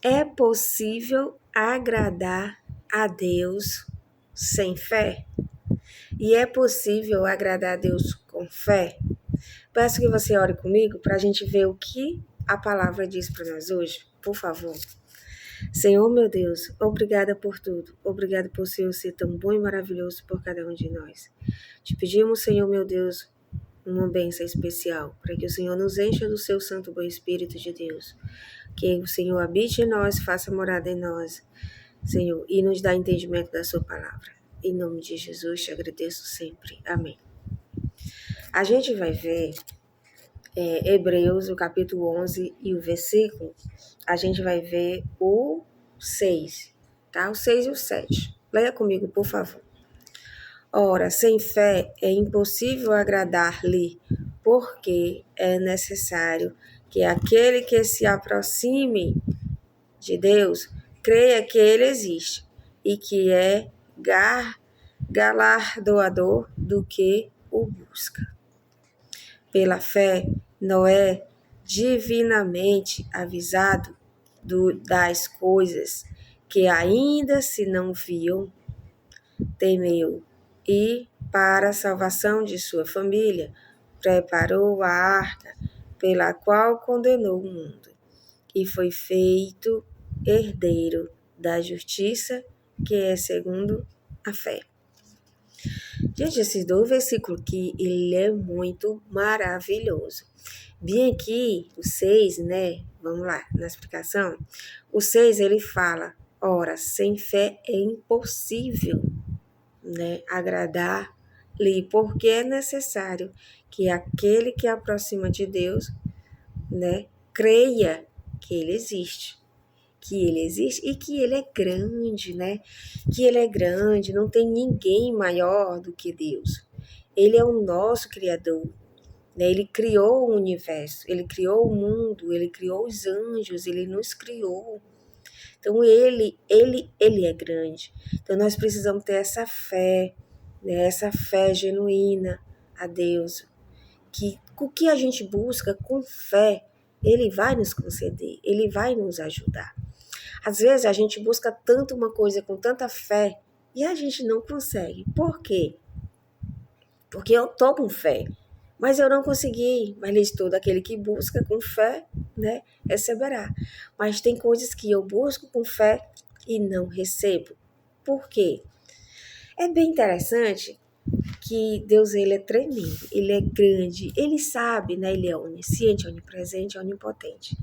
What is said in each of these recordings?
É possível agradar a Deus sem fé? E é possível agradar a Deus com fé? Peço que você ore comigo para a gente ver o que a palavra diz para nós hoje, por favor. Senhor, meu Deus, obrigada por tudo. Obrigada por Senhor ser tão bom e maravilhoso por cada um de nós. Te pedimos, Senhor, meu Deus, uma bênção especial, para que o Senhor nos encha do seu santo bom Espírito de Deus. Que o Senhor habite em nós, faça morada em nós, Senhor, e nos dá entendimento da sua palavra. Em nome de Jesus, te agradeço sempre. Amém. A gente vai ver Hebreus, o capítulo 11 e o versículo, a gente vai ver o 6, tá? O 6 e o 7. Leia comigo, por favor. Ora, sem fé é impossível agradar-lhe, porque é necessário que aquele que se aproxime de Deus creia que ele existe e que é galardoador do que o busca. Pela fé, Noé, divinamente avisado das coisas que ainda se não viam, temeu e, para a salvação de sua família, preparou a arca pela qual condenou o mundo e foi feito herdeiro da justiça, que é segundo a fé. Gente, esses dois versículos aqui, ele é muito maravilhoso. Bem aqui, o 6, né? Vamos lá, na explicação. O 6, ele fala, ora, sem fé é impossível, né, agradar-lhe, porque é necessário que aquele que aproxima de Deus, né, creia que ele existe. Que ele existe e que ele é grande, né? Que ele é grande, não tem ninguém maior do que Deus. Ele é o nosso Criador, né? Ele criou o universo, ele criou o mundo, ele criou os anjos, ele nos criou. Então, ele é grande. Então, nós precisamos ter essa fé, né? Essa fé genuína a Deus, que o que a gente busca com fé, ele vai nos conceder, ele vai nos ajudar. Às vezes a gente busca tanto uma coisa com tanta fé e a gente não consegue. Por quê? Porque eu estou com fé, mas eu não consegui. Mas diz todo aquele que busca com fé, né, receberá. Mas tem coisas que eu busco com fé e não recebo. Por quê? É bem interessante que Deus, ele é tremendo, ele é grande, ele sabe, né? Ele é onisciente, onipresente, onipotente.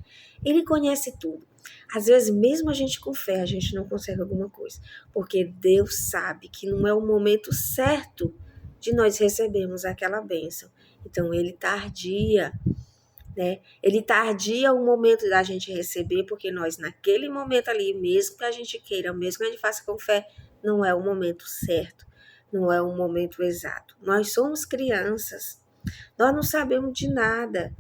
Ele conhece tudo. Às vezes, mesmo a gente com fé, a gente não consegue alguma coisa, porque Deus sabe que não é o momento certo de nós recebermos aquela bênção. Então, ele tardia, né? Ele tardia o momento da gente receber, porque nós, naquele momento ali, mesmo que a gente queira, mesmo que a gente faça com fé, não é o momento certo, não é o momento exato. Nós somos crianças, nós não sabemos de nada,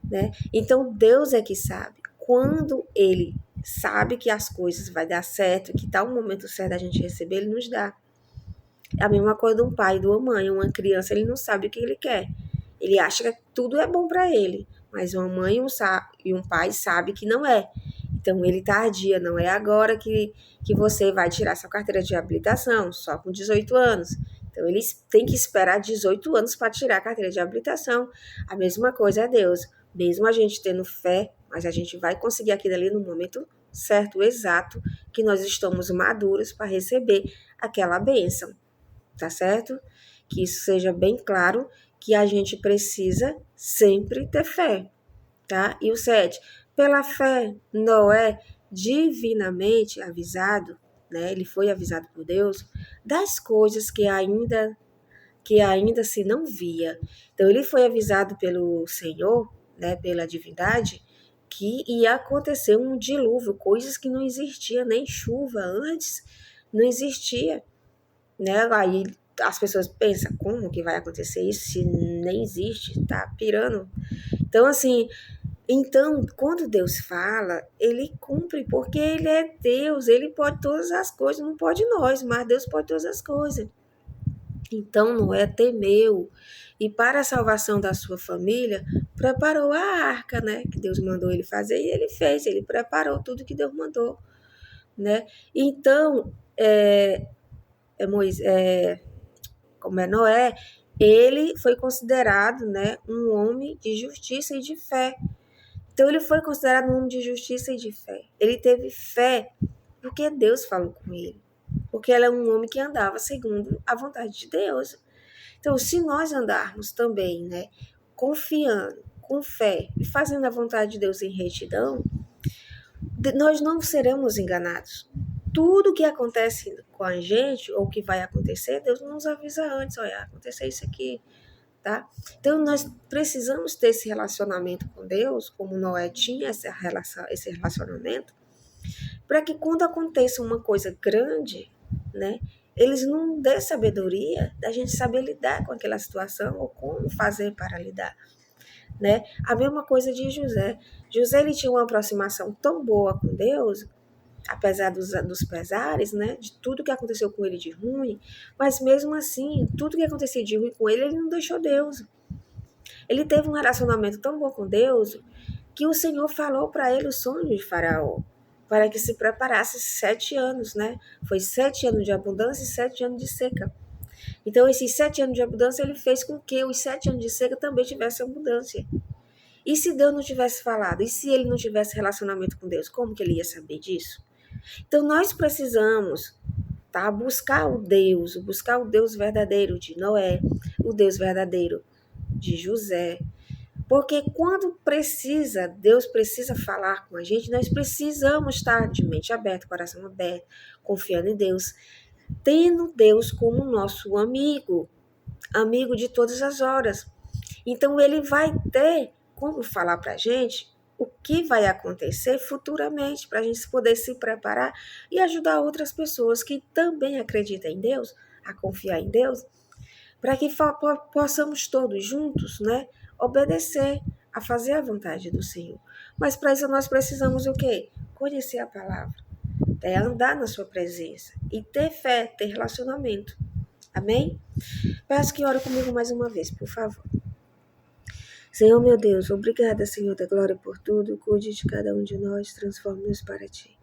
né? Então, Deus é que sabe. Quando ele sabe que as coisas vai dar certo, que está o momento certo da gente receber, ele nos dá. É a mesma coisa de um pai e de uma mãe. Uma criança, ele não sabe o que ele quer. Ele acha que tudo é bom para ele, mas uma mãe e um pai sabe que não é. Então, ele tardia, não é agora que você vai tirar sua carteira de habilitação, só com 18 anos. Então, eles têm que esperar 18 anos para tirar a carteira de habilitação. A mesma coisa é Deus. Mesmo a gente tendo fé, mas a gente vai conseguir aquilo ali no momento certo, exato, que nós estamos maduros para receber aquela bênção, tá certo? Que isso seja bem claro, que a gente precisa sempre ter fé, tá? E o 7, pela fé, Noé, divinamente avisado, né? Ele foi avisado por Deus das coisas que ainda se não via. Então, ele foi avisado pelo Senhor, né, pela divindade, que ia acontecer um dilúvio, coisas que não existia, nem chuva antes, não existia, né? Aí as pessoas pensam, como que vai acontecer isso se nem existe, tá pirando? Então, assim, quando Deus fala, ele cumpre, porque ele é Deus, ele pode todas as coisas, não pode nós, mas Deus pode todas as coisas. Então Noé temeu e, para a salvação da sua família, preparou a arca, né, que Deus mandou ele fazer, e ele fez, ele preparou tudo que Deus mandou, né? Então, como é Noé, ele foi considerado, né, um homem de justiça e de fé. Então ele foi considerado um homem de justiça e de fé. Ele teve fé porque Deus falou com ele, porque ele é um homem que andava segundo a vontade de Deus. Então, se nós andarmos também, né, confiando, com fé e fazendo a vontade de Deus em retidão, nós não seremos enganados. Tudo que acontece com a gente, ou que vai acontecer, Deus nos avisa antes, olha, acontecer isso aqui, tá? Então, nós precisamos ter esse relacionamento com Deus, como Noé tinha esse relacionamento, para que quando aconteça uma coisa grande, né, eles não dê sabedoria da gente saber lidar com aquela situação ou como fazer para lidar, né? A mesma coisa de José. José, ele tinha uma aproximação tão boa com Deus, apesar dos pesares, né, de tudo que aconteceu com ele de ruim, mas mesmo assim, tudo que acontecia de ruim com ele, ele não deixou Deus. Ele teve um relacionamento tão bom com Deus que o Senhor falou para ele o sonho de Faraó, para que se preparasse 7 anos, né? Foi 7 anos de abundância e 7 anos de seca. Então, esses 7 anos de abundância, ele fez com que os 7 anos de seca também tivessem abundância. E se Deus não tivesse falado? E se ele não tivesse relacionamento com Deus? Como que ele ia saber disso? Então, nós precisamos, tá, buscar o Deus verdadeiro de Noé, o Deus verdadeiro de José. Porque quando Deus precisa falar com a gente, nós precisamos estar de mente aberta, coração aberto, confiando em Deus, tendo Deus como nosso amigo, amigo de todas as horas. Então, ele vai ter como falar para a gente o que vai acontecer futuramente, para a gente poder se preparar e ajudar outras pessoas que também acreditam em Deus, a confiar em Deus, para que possamos todos juntos, né, obedecer, a fazer a vontade do Senhor. Mas para isso nós precisamos o quê? Conhecer a palavra, andar na sua presença e ter fé, ter relacionamento. Amém? Peço que ore comigo mais uma vez, por favor. Senhor meu Deus, obrigada, Senhor da glória, por tudo. Cuide de cada um de nós, transforme-nos para Ti.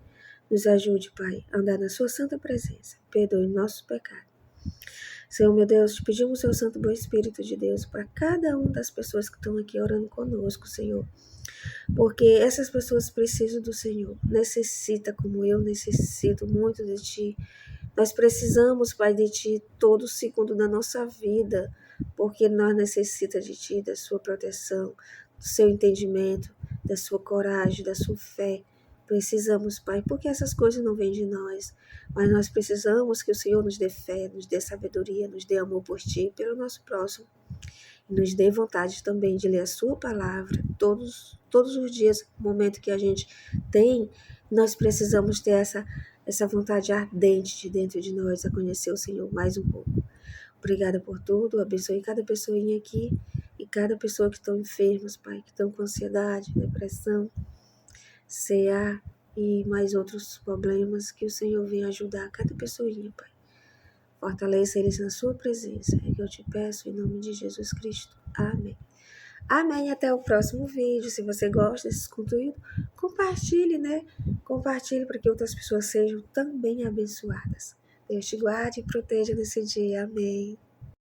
Nos ajude, Pai, a andar na Sua santa presença. Perdoe nossos pecados. Senhor meu Deus, te pedimos o Seu Santo Bom Espírito de Deus para cada uma das pessoas que estão aqui orando conosco, Senhor. Porque essas pessoas precisam do Senhor. Necessita, como eu necessito muito de Ti. Nós precisamos, Pai, de Ti todo segundo da nossa vida, porque nós necessitamos de Ti, da Sua proteção, do Seu entendimento, da Sua coragem, da Sua fé. Precisamos, Pai, porque essas coisas não vêm de nós, mas nós precisamos que o Senhor nos dê fé, nos dê sabedoria, nos dê amor por Ti e pelo nosso próximo. E nos dê vontade também de ler a Sua palavra todos os dias, no momento que a gente tem, nós precisamos ter essa vontade ardente de dentro de nós a conhecer o Senhor mais um pouco. Obrigada por tudo, abençoe cada pessoinha aqui e cada pessoa que estão enfermos, Pai, que estão com ansiedade, depressão, CA e mais outros problemas, que o Senhor venha ajudar cada pessoinha, Pai. Fortaleça eles na sua presença, é que eu te peço em nome de Jesus Cristo. Amém. Amém. Até o próximo vídeo. Se você gosta desse conteúdo, compartilhe, né? Compartilhe para que outras pessoas sejam também abençoadas. Deus te guarde e proteja nesse dia. Amém.